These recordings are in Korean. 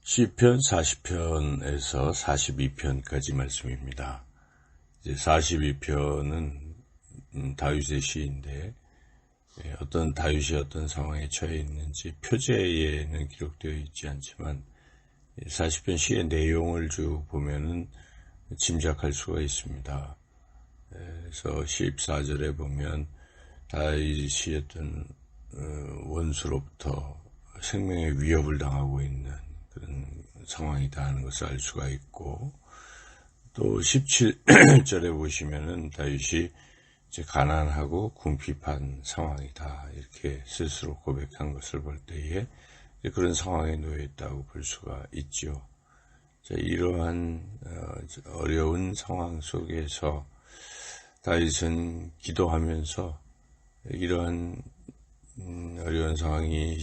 시편 40편에서 42편까지 말씀입니다. 이제 42편은 다윗의 시인데 어떤 다윗이 어떤 상황에 처해 있는지 표제에는 기록되어 있지 않지만 40편 시의 내용을 쭉 보면은 짐작할 수가 있습니다. 그래서 14절에 보면 다윗이 어떤 원수로부터 생명의 위협을 당하고 있는 그런 상황이다 하는 것을 알 수가 있고, 또 17절에 보시면은 다윗이 이제 가난하고 궁핍한 상황이다 이렇게 스스로 고백한 것을 볼 때에 그런 상황에 놓여 있다고 볼 수가 있죠. 이러한 어려운 상황 속에서 다윗은 기도하면서 이러한 어려운 상황이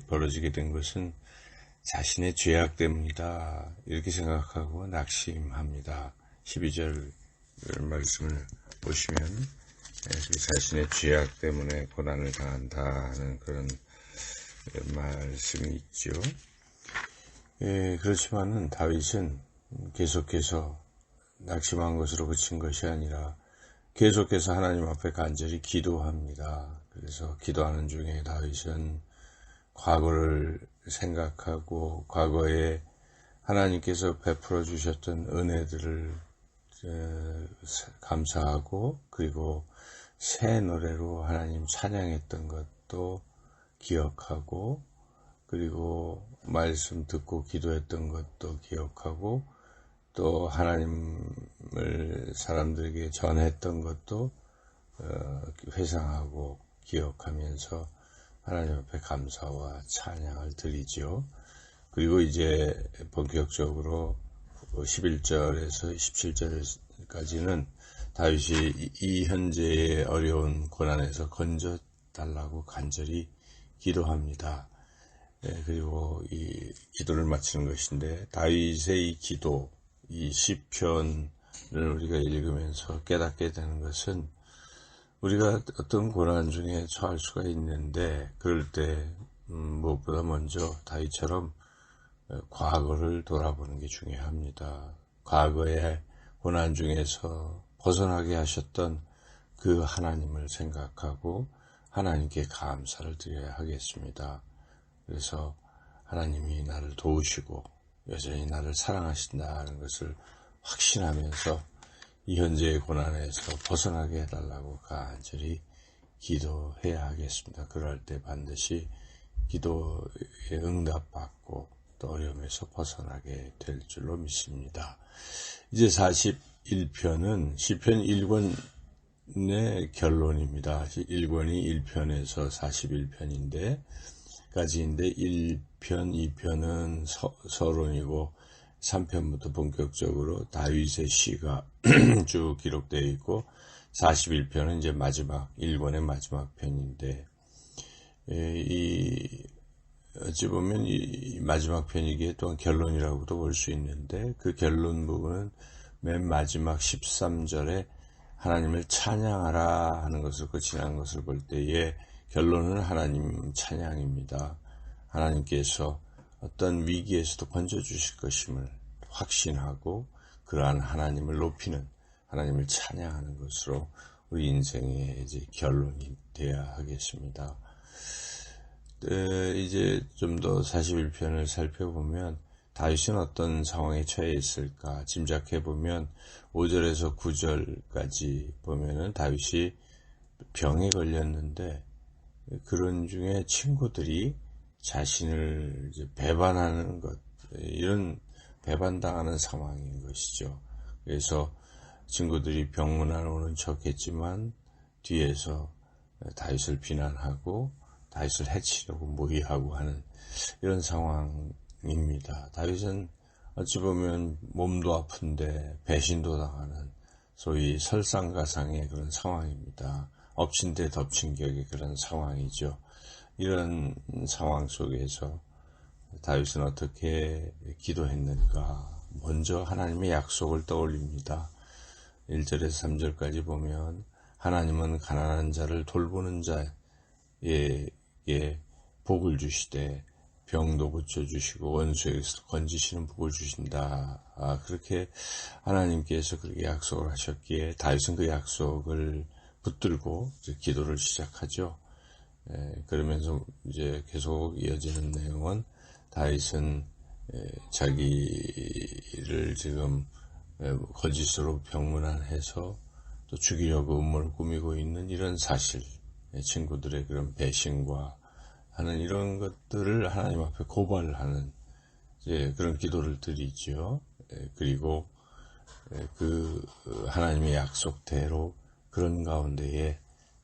벌어지게 된 것은 자신의 죄악 때문이다 이렇게 생각하고 낙심합니다. 12절 말씀을 보시면 자신의 죄악 때문에 고난을 당한다는 그런 말씀이 있죠. 그렇지만은 다윗은 계속해서 낙심한 것으로 그친 것이 아니라 계속해서 하나님 앞에 간절히 기도합니다. 그래서 기도하는 중에 다윗은 과거를 생각하고 과거에 하나님께서 베풀어 주셨던 은혜들을 감사하고, 그리고 새 노래로 하나님 찬양했던 것도 기억하고, 그리고 말씀 듣고 기도했던 것도 기억하고, 또 하나님을 사람들에게 전했던 것도 회상하고 기억하면서 하나님 앞에 감사와 찬양을 드리죠. 그리고 이제 본격적으로 11절에서 17절까지는 다윗이 이 현재의 어려운 고난에서 건져달라고 간절히 기도합니다. 그리고 이 기도를 마치는 것인데, 다윗의 이 기도, 이 시편을 우리가 읽으면서 깨닫게 되는 것은, 우리가 어떤 고난 중에 처할 수가 있는데 그럴 때 무엇보다 먼저 다윗처럼 과거를 돌아보는 게 중요합니다. 과거의 고난 중에서 벗어나게 하셨던 그 하나님을 생각하고 하나님께 감사를 드려야 하겠습니다. 그래서 하나님이 나를 도우시고 여전히 나를 사랑하신다는 것을 확신하면서 이 현재의 고난에서 벗어나게 해달라고 간절히 기도해야 하겠습니다. 그럴 때 반드시 기도에 응답받고 또 어려움에서 벗어나게 될 줄로 믿습니다. 이제 41편은 시편 1권의 결론입니다. 1권이 1편에서 41편인데 까지인데 1편, 2편은 서론이고 3편부터 본격적으로 다윗의 시가 쭉 기록되어 있고, 41편은 이제 마지막 1권의 마지막 편인데, 어찌 보면 이 마지막 편이기에 또한 결론이라고도 볼 수 있는데, 그 결론 부분은 맨 마지막 13절에 하나님을 찬양하라 하는 것을 지난 것을 볼 때에 결론은 하나님 찬양입니다. 하나님께서 어떤 위기에서도 건져주실 것임을 확신하고 그러한 하나님을 높이는, 하나님을 찬양하는 것으로 우리 인생의 이제 결론이 되어야 하겠습니다. 이제 좀 더 41편을 살펴보면 다윗은 어떤 상황에 처해 있을까 짐작해 보면 5절에서 9절까지 보면은 다윗이 병에 걸렸는데 그런 중에 친구들이 자신을 이제 배반하는 것, 이런 배반당하는 상황인 것이죠. 그래서 친구들이 병문안 오는 척 했지만 뒤에서 다윗을 비난하고 다윗을 해치려고 모의하고 하는 이런 상황입니다. 다윗은 어찌 보면 몸도 아픈데 배신도 당하는 소위 설상가상의 그런 상황입니다. 엎친 데 덮친 격의 그런 상황이죠. 이런 상황 속에서 다윗은 어떻게 기도했는가? 먼저 하나님의 약속을 떠올립니다. 1절에서 3절까지 보면 하나님은 가난한 자를 돌보는 자에게 복을 주시되 병도 고쳐주시고 원수에게서 건지시는 복을 주신다. 그렇게 하나님께서 그렇게 약속을 하셨기에 다윗은 그 약속을 붙들고 이제 기도를 시작하죠. 그러면서 이제 계속 이어지는 내용은 다윗은 자기를 지금 거짓으로 병문안해서 또 죽이려고 음모를 꾸미고 있는 이런 사실, 친구들의 그런 배신과 하는 이런 것들을 하나님 앞에 고발하는 그런 기도를 드리죠. 그리고 그 하나님의 약속대로 그런 가운데에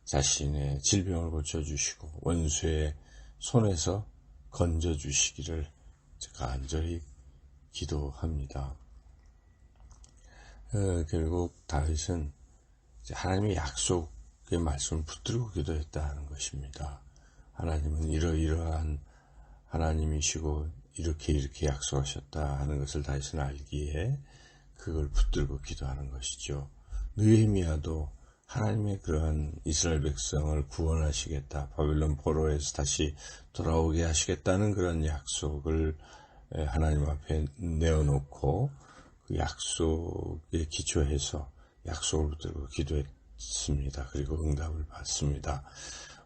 자신의 질병을 고쳐주시고 원수의 손에서 건져주시기를 간절히 기도합니다. 결국 다윗은 하나님의 약속의 말씀을 붙들고 기도했다 는 것입니다. 하나님은 이러이러한 하나님이시고 이렇게 약속하셨다 하는 것을 다윗은 알기에 그걸 붙들고 기도하는 것이죠. 느헤미야도 하나님의 그러한 이스라엘 백성을 구원하시겠다, 바빌론 포로에서 다시 돌아오게 하시겠다는 그런 약속을 하나님 앞에 내어놓고 그 약속에 기초해서 약속을 붙들고 기도했습니다. 그리고 응답을 받습니다.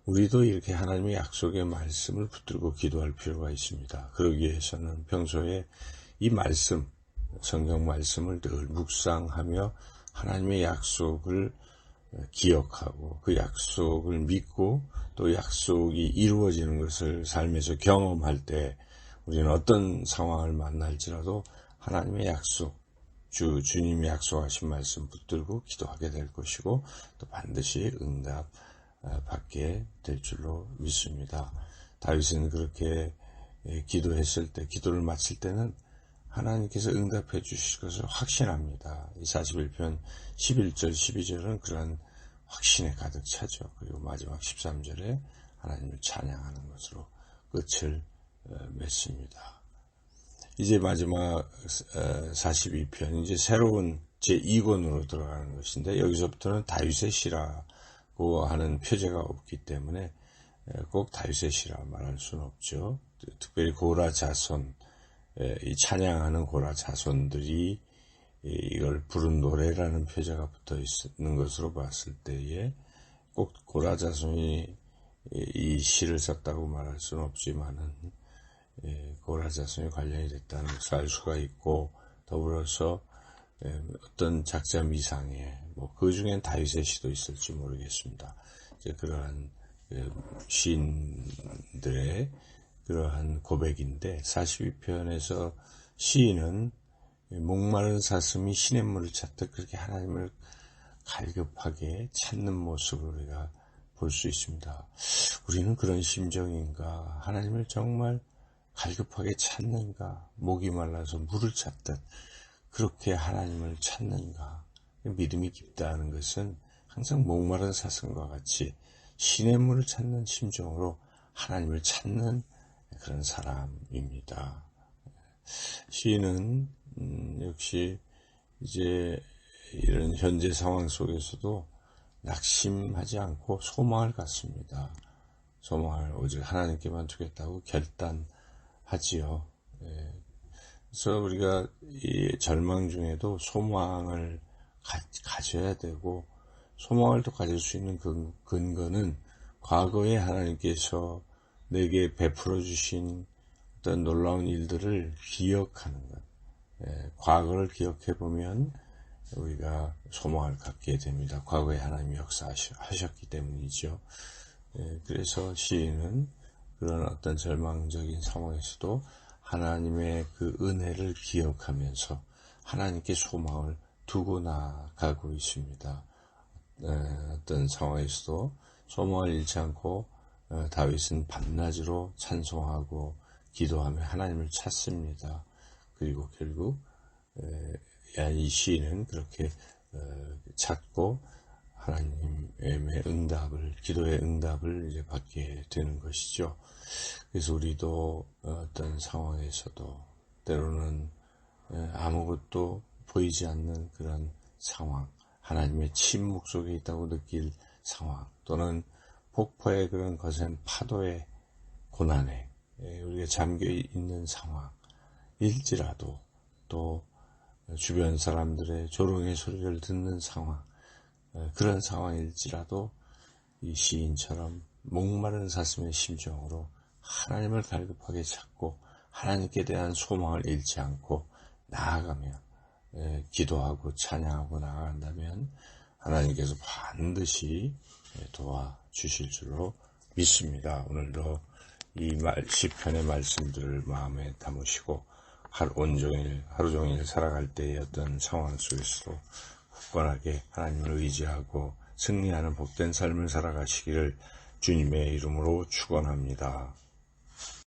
우리도 이렇게 하나님의 약속의 말씀을 붙들고 기도할 필요가 있습니다. 그러기 위해서는 평소에 이 말씀, 성경 말씀을 늘 묵상하며 하나님의 약속을 기억하고 그 약속을 믿고 또 약속이 이루어지는 것을 삶에서 경험할 때 우리는 어떤 상황을 만날지라도 하나님의 약속, 주님이 약속하신 말씀 붙들고 기도하게 될 것이고 또 반드시 응답 받게 될 줄로 믿습니다. 다윗은 그렇게 기도했을 때, 기도를 마칠 때는 하나님께서 응답해 주실 것을 확신합니다. 이 41편 11절, 12절은 그런 확신에 가득 차죠. 그리고 마지막 13절에 하나님을 찬양하는 것으로 끝을 맺습니다. 이제 마지막 42편, 이제 새로운 제2권으로 들어가는 것인데 여기서부터는 다윗의 시라고 하는 표제가 없기 때문에 꼭 다윗의 시라 말할 수는 없죠. 특별히 고라 자손, 이 찬양하는 고라 자손들이 이걸 부른 노래라는 표제가 붙어 있는 것으로 봤을 때에 꼭 고라 자손이 이 시를 썼다고 말할 수는 없지만은 고라 자손이 관련이 됐다는 것을 알 수가 있고 더불어서 어떤 작자 미상에 그 중엔 다윗의 시도 있을지 모르겠습니다. 이제 그러한 시인들의 그러한 고백인데 42편에서 시인은 목마른 사슴이 시냇물을 찾듯 그렇게 하나님을 갈급하게 찾는 모습을 우리가 볼 수 있습니다. 우리는 그런 심정인가? 하나님을 정말 갈급하게 찾는가? 목이 말라서 물을 찾듯 그렇게 하나님을 찾는가? 믿음이 깊다는 것은 항상 목마른 사슴과 같이 시냇물을 찾는 심정으로 하나님을 찾는 그런 사람입니다. 시인은 역시 이제 이런 현재 상황 속에서도 낙심하지 않고 소망을 갖습니다. 소망을 오직 하나님께만 두겠다고 결단하지요. 그래서 우리가 이 절망 중에도 소망을 가져야 되고 소망을 또 가질 수 있는 근거는 과거에 하나님께서 내게 베풀어 주신 어떤 놀라운 일들을 기억하는 것. 과거를 기억해 보면 우리가 소망을 갖게 됩니다. 과거에 하나님이 역사하셨기 때문이죠. 그래서 시인은 그런 어떤 절망적인 상황에서도 하나님의 그 은혜를 기억하면서 하나님께 소망을 두고 나가고 있습니다. 어떤 상황에서도 소망을 잃지 않고 다윗은 밤낮으로 찬송하고 기도하며 하나님을 찾습니다. 그리고 결국 이 시인은 그렇게 찾고 하나님의 응답을, 기도의 응답을 이제 받게 되는 것이죠. 그래서 우리도 어떤 상황에서도 때로는 아무것도 보이지 않는 그런 상황, 하나님의 침묵 속에 있다고 느낄 상황, 또는 폭포의 그런 거센 파도의 고난에 우리가 잠겨 있는 상황일지라도, 또 주변 사람들의 조롱의 소리를 듣는 상황, 그런 상황일지라도 이 시인처럼 목마른 사슴의 심정으로 하나님을 갈급하게 찾고 하나님께 대한 소망을 잃지 않고 나아가며 기도하고 찬양하고 나아간다면 하나님께서 반드시 도와주실 줄로 믿습니다. 오늘도 이 시편의 말씀들을 마음에 담으시고 하루 종일 살아갈 때의 어떤 상황 속에서도 굳건하게 하나님을 의지하고 승리하는 복된 삶을 살아가시기를 주님의 이름으로 축원합니다.